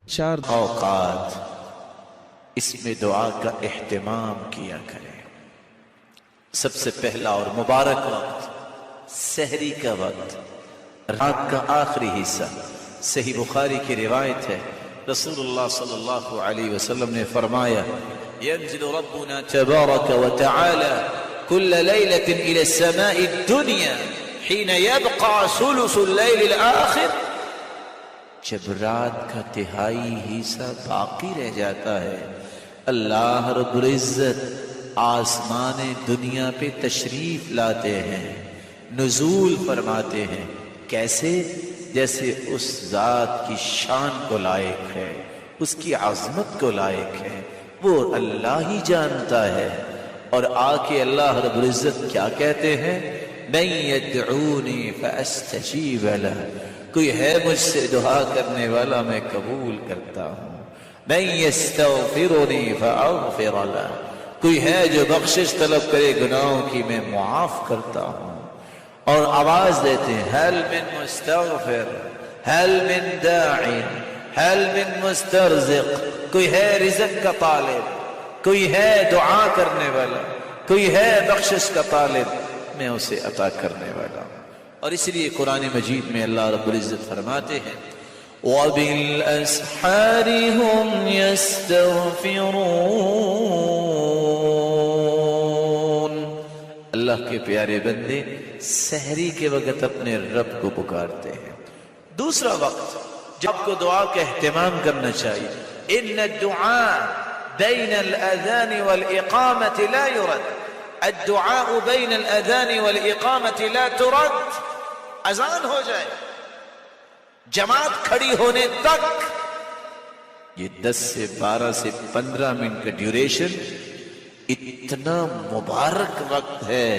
4 اوقات اس میں دعا کا اہتمام کیا کریں۔ سب سے پہلا اور مبارک وقت سحری کا وقت، رات کا آخری حصہ۔ صحیح بخاری کی روایت ہے، رسول اللہ صلی اللہ علیہ وسلم نے فرمایا، ينزل ربنا تبارك وتعالى كل ليلة إلى السماء الدنيا حين يبقى ثلث الليل الآخر۔ جب رات کا تہائی حصہ باقی رہ جاتا ہے، اللہ رب العزت آسمان دنیا پہ تشریف لاتے ہیں، نزول فرماتے ہیں۔ کیسے؟ جیسے اس ذات کی شان کو لائق ہے، اس کی عظمت کو لائق ہے، وہ اللہ ہی جانتا ہے۔ اور آ کے اللہ رب العزت کیا کہتے ہیں؟ من یدعونی فاستجیب لہ، کوئی ہے مجھ سے دعا کرنے والا میں قبول کرتا ہوں۔ من یستغفرنی فاغفر لہ، کوئی ہے جو بخشش طلب کرے گناہوں کی میں معاف کرتا ہوں۔ اور آواز دیتے ہیں، هل من مستغفر، هل من داع، هل من مسترزق، کوئی ہے رزق کا طالب، کوئی ہے دعا کرنے والا، کوئی ہے بخشش کا طالب، میں اسے عطا کرنے والا ہوں۔ اور اس لیے قرآن مجید میں اللہ رب العزت فرماتے ہیں، وَبِالْأَسْحَارِ هُمْ يَسْتَغْفِرُونَ، اللہ کے پیارے بندے سحری کے وقت اپنے رب کو پکارتے ہیں۔ دوسرا وقت جب کو دعا کا اہتمام کرنا چاہیے، ان الدعاء بین الاذان والاقامت لا يرد، الدعاء بین الاذان والاقامت لا ترد۔ اذان ہو جائے، جماعت کھڑی ہونے تک، یہ 10 سے 12 سے 15 منٹ کا ڈیوریشن اتنا مبارک وقت ہے،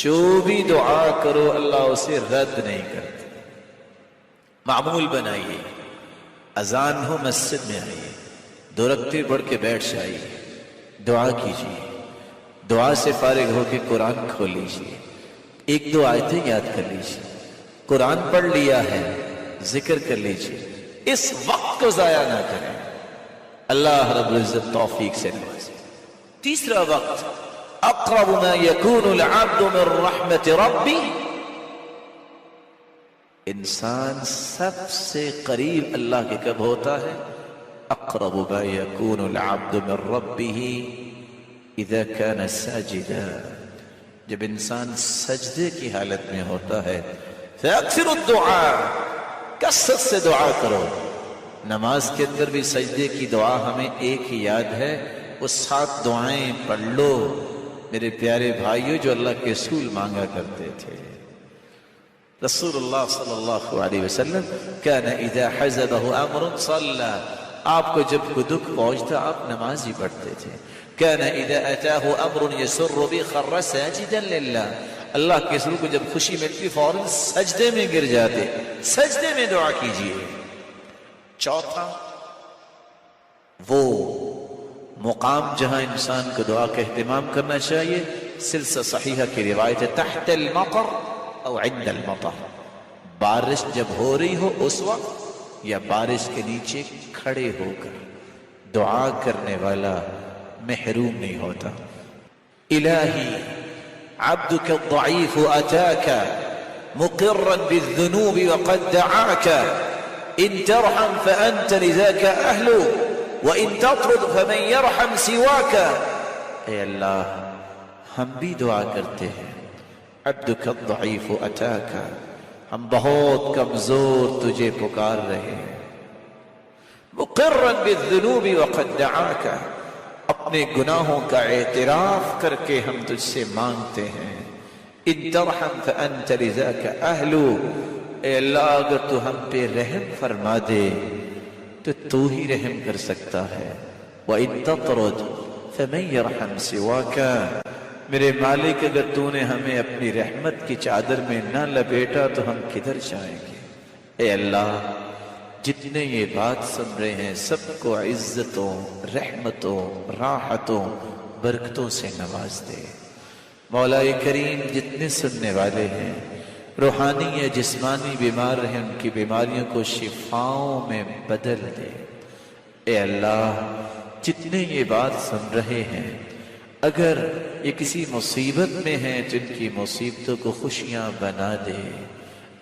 جو بھی دعا کرو اللہ اسے رد نہیں کرتا۔ معمول بنائیے، اذان ہو مسجد میں آئیے، 2 رکعتیں پڑھ کے بیٹھ جائیے، دعا کیجیے، دعا سے فارغ ہو کے قرآن کھول لیجیے، 1-2 آیتیں یاد کر لیجیے، قرآن پڑھ لیا ہے ذکر کر لیجیے، اس وقت کو ضائع نہ کریں۔ اللہ رب العزت توفیق سے نوازے۔ تیسرا وقت، اقرب ما يكون العبد من رحمت ربی، انسان سب سے قریب اللہ کے کب ہوتا ہے؟ اقرب ما يكون العبد من ربه اذا كان ساجدا، جب انسان سجدے کی حالت میں ہوتا ہے۔ فاکثر الدعاء، کثرت سے دعا کرو۔ نماز کے اندر بھی سجدے کی دعا ہمیں ایک ہی یاد ہے، وہ 7 دعائیں پڑھ لو میرے پیارے بھائیوں جو اللہ کے رسول مانگا کرتے تھے۔ رسول اللہ صلی اللہ علیہ وسلم كان اذا حزبه امر صلى، آپ کو جب کوئی دکھ پہنچتا آپ نماز ہی پڑھتے تھے۔ كان اذا اتاه امر يسر به خر ساجدا لله، اللہ کے رسول کو جب خوشی ملتی فوراً سجدے میں گر جاتے۔ سجدے میں دعا کیجیے۔ چوتھا، وہ مقام جہاں انسان کو دعا کا اہتمام کرنا چاہیے، سلسلہ صحیحہ کی روایت ہے، تحت المطر او عند المطر، بارش جب ہو رہی ہو اس وقت یا بارش کے نیچے کھڑے ہو کر دعا کرنے والا محروم نہیں ہوتا۔ الہی عبدك الضعيف أتاك مقرا بالذنوب وقد دعاك، إن ترحم فأنت لذاك أهل، وَإِن تَطْرُدْ فَمَنْ يَرْحَمْ سِوَاكَ۔ اے اللہ ہم بھی دعا کرتے ہیں، عبدک الضعیف اتاک، ہم بہت کمزور تجھے پکار رہے ہیں، مقرا بالذنوب وقد دعاک، اپنے گناہوں کا اعتراف کر کے ہم تجھ سے مانگتے ہیں۔ ان ترحم فانت لذاک اہل، اے اللہ اگر تو ہم پہ رحم فرما دے تو تو ہی رحم کر سکتا ہے۔ وَإِن تَطْرُدْ فَمَنْ يَرْحَمْ سِوَاكَ، میرے مالک اگر تو نے ہمیں اپنی رحمت کی چادر میں نہ لپیٹا تو ہم کدھر جائیں گے؟ اے اللہ جتنے یہ بات سن رہے ہیں سب کو عزتوں، رحمتوں، راحتوں، برکتوں سے نواز دے۔ مولا کریم جتنے سننے والے ہیں روحانی یا جسمانی بیمار ہیں ان کی بیماریوں کو شفاؤں میں بدل دے۔ اے اللہ جتنے یہ بات سن رہے ہیں اگر یہ کسی مصیبت میں ہیں تو ان کی مصیبتوں کو خوشیاں بنا دے۔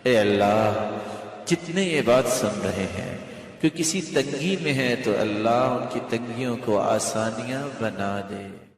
اے اللہ جتنے یہ بات سن رہے ہیں کہ کسی تنگی میں ہیں تو اللہ ان کی تنگیوں کو آسانیاں بنا دے۔